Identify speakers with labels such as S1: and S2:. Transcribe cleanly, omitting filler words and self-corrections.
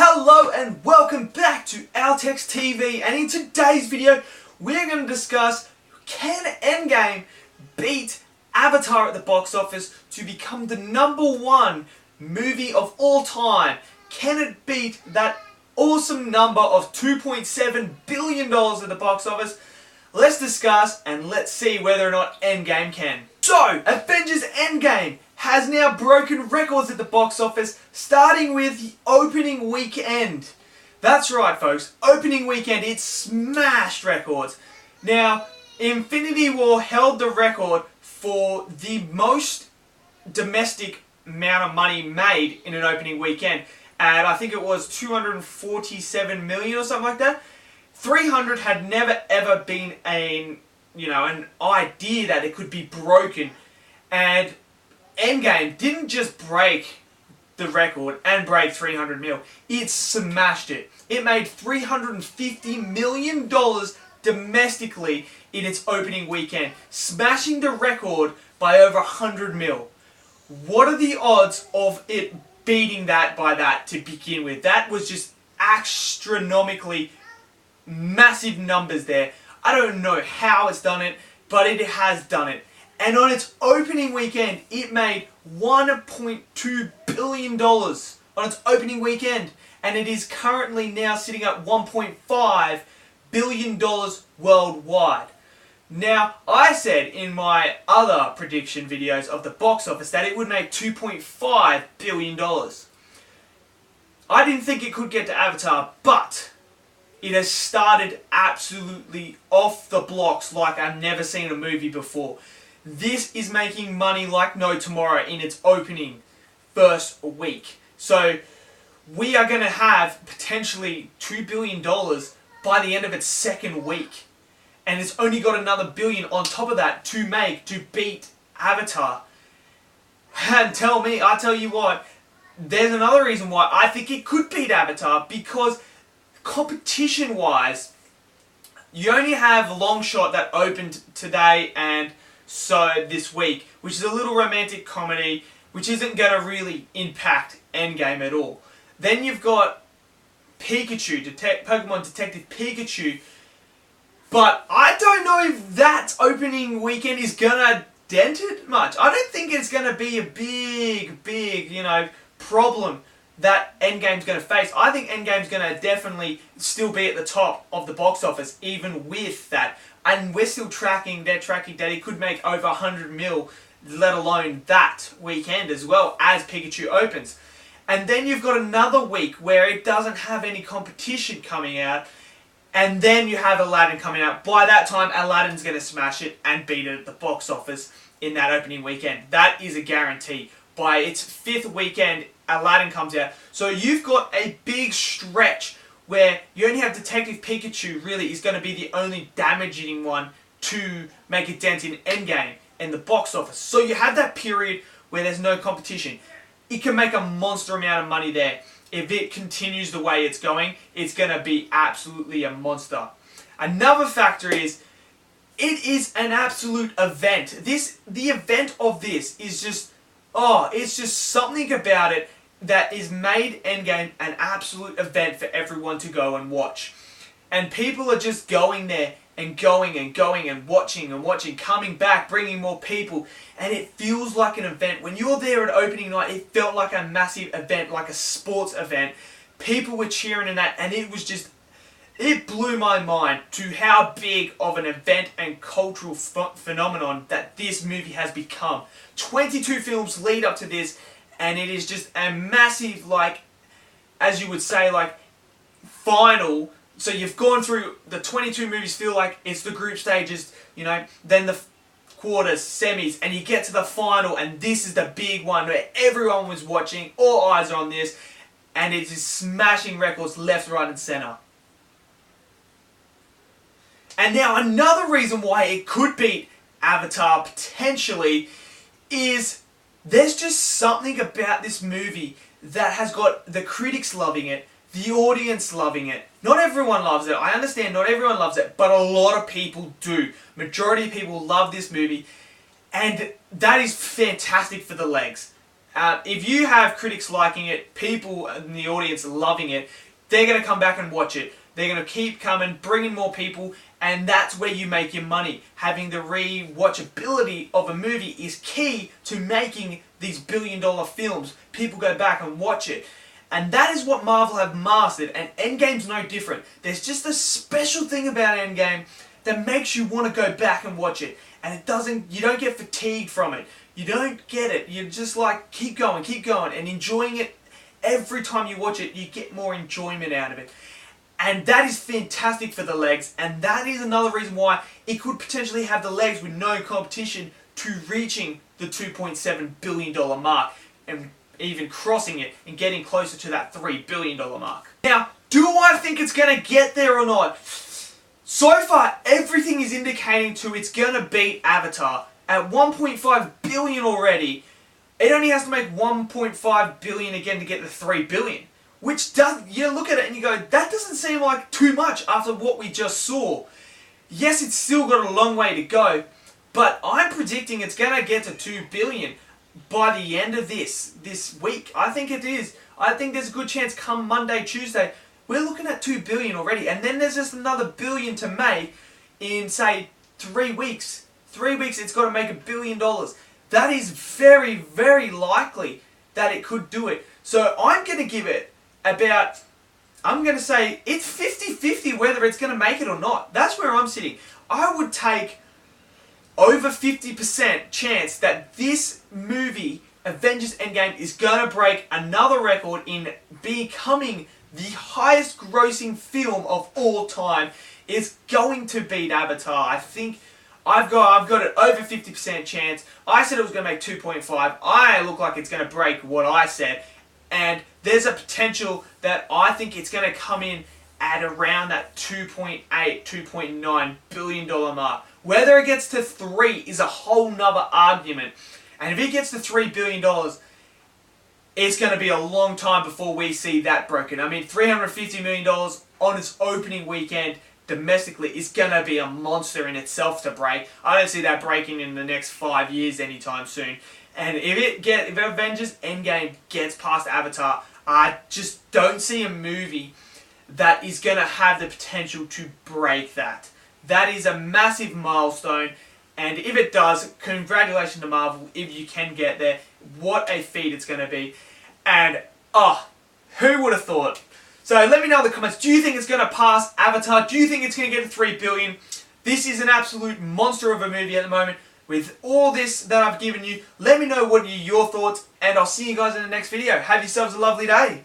S1: Hello and welcome back to Altex TV, and in today's video we're going to discuss, can Endgame beat Avatar at the box office to become the #1 movie of all time? Can it beat that awesome number of $2.7 billion at the box office? Let's discuss and let's see whether or not Endgame can. So, Avengers Endgame has now broken records at the box office, starting with the opening weekend. That's right, folks. Opening weekend, it smashed records. Now, Infinity War held the record for the most domestic amount of money made in an opening weekend. And I think it was 247 million or something like that. 300 had never ever been an idea that it could be broken. And Endgame didn't just break the record and break 300 mil. It smashed it. It made $350 million domestically in its opening weekend, smashing the record by over 100 mil. What are the odds of it beating that by that to begin with? That was just astronomically massive numbers there. I don't know how it's done it, but it has done it. And on its opening weekend, it made $1.2 billion on its opening weekend. And it is currently now sitting at $1.5 billion worldwide. Now, I said in my other prediction videos of the box office that it would make $2.5 billion. I didn't think it could get to Avatar, but it has started absolutely off the blocks like I've never seen a movie before. This is making money like no tomorrow in its opening first week. So we are going to have potentially $2 billion by the end of its second week. And it's only got another billion on top of that to beat Avatar. And I tell you what, there's another reason why I think it could beat Avatar, because competition-wise, you only have Longshot that opened today and so this week, which is a little romantic comedy, which isn't going to really impact Endgame at all. Then you've got Pikachu, Pokemon Detective Pikachu, but I don't know if that opening weekend is going to dent it much. I don't think it's going to be a big, problem that Endgame's going to face. I think Endgame's going to definitely still be at the top of the box office, even with that. And we're still tracking, they're tracking that it could make over 100 mil, let alone that weekend as well as Pikachu opens. And then you've got another week where it doesn't have any competition coming out, and then you have Aladdin coming out. By that time, Aladdin's going to smash it and beat it at the box office in that opening weekend. That is a guarantee. By its 5th weekend, Aladdin comes out. So you've got a big stretch where you only have Detective Pikachu really is going to be the only damaging one to make a dent in Endgame in the box office. So you have that period where there's no competition. It can make a monster amount of money there. If it continues the way it's going, it's going to be absolutely a monster. Another factor is, it is an absolute event. The event of this is just, it's just something about it that is made Endgame an absolute event for everyone to go and watch. And people are just going there and going and going and watching, coming back, bringing more people. And it feels like an event. When you're there at opening night, it felt like a massive event, like a sports event. People were cheering in that, and it was just, it blew my mind to how big of an event and cultural phenomenon that this movie has become. 22 films lead up to this, and it is just a massive, as you would say, final. So you've gone through the 22 movies, feel like it's the group stages, then the quarters, semis, and you get to the final, and this is the big one where everyone was watching, all eyes are on this, and it is smashing records left, right, and center. And now another reason why it could beat Avatar potentially is there's just something about this movie that has got the critics loving it, the audience loving it. Not everyone loves it. I understand not everyone loves it, but a lot of people do. Majority of people love this movie, and that is fantastic for the legs. If you have critics liking it, people in the audience loving it, they're going to come back and watch it. They're going to keep coming, bringing more people, and that's where you make your money. Having the rewatchability of a movie is key to making these billion-dollar films. People go back and watch it. And that is what Marvel have mastered, and Endgame's no different. There's just a special thing about Endgame that makes you want to go back and watch it. And you don't get fatigued from it. You don't get it. You're just like, keep going, and enjoying it. Every time you watch it, you get more enjoyment out of it. And that is fantastic for the legs, and that is another reason why it could potentially have the legs with no competition to reaching the $2.7 billion mark, and even crossing it and getting closer to that $3 billion mark. Now, do I think it's going to get there or not? So far, everything is indicating to it's going to beat Avatar. At 1.5 billion already, it only has to make 1.5 billion again to get the 3 billion. Which does, you look at it and you go, that doesn't seem like too much after what we just saw. Yes, it's still got a long way to go, but I'm predicting it's going to get to 2 billion by the end of this week. I think it is. I think there's a good chance come Monday, Tuesday, we're looking at 2 billion already. And then there's just another billion to make in, say, 3 weeks. 3 weeks it's got to make $1 billion. That is very, very likely that it could do it. So I'm going to give it about, I'm going to say it's 50-50 whether it's going to make it or not. That's where I'm sitting. I would take over 50% chance that this movie, Avengers Endgame, is going to break another record in becoming the highest grossing film of all time. It's going to beat Avatar. I think I've got it over 50% chance. I said it was going to make 2.5. I look like it's going to break what I said. And there's a potential that I think it's going to come in at around that $2.8, $2.9 billion mark. Whether it gets to 3 is a whole nother argument. And if it gets to $3 billion, it's going to be a long time before we see that broken. I mean, $350 million on its opening weekend domestically is going to be a monster in itself to break. I don't see that breaking in the next 5 years anytime soon. And if Avengers Endgame gets past Avatar, I just don't see a movie that is going to have the potential to break that. That is a massive milestone, and if it does, congratulations to Marvel if you can get there. What a feat it's going to be. And, who would have thought? So let me know in the comments, do you think it's going to pass Avatar? Do you think it's going to get to 3 billion? This is an absolute monster of a movie at the moment. With all this that I've given you, let me know what are your thoughts, and I'll see you guys in the next video. Have yourselves a lovely day.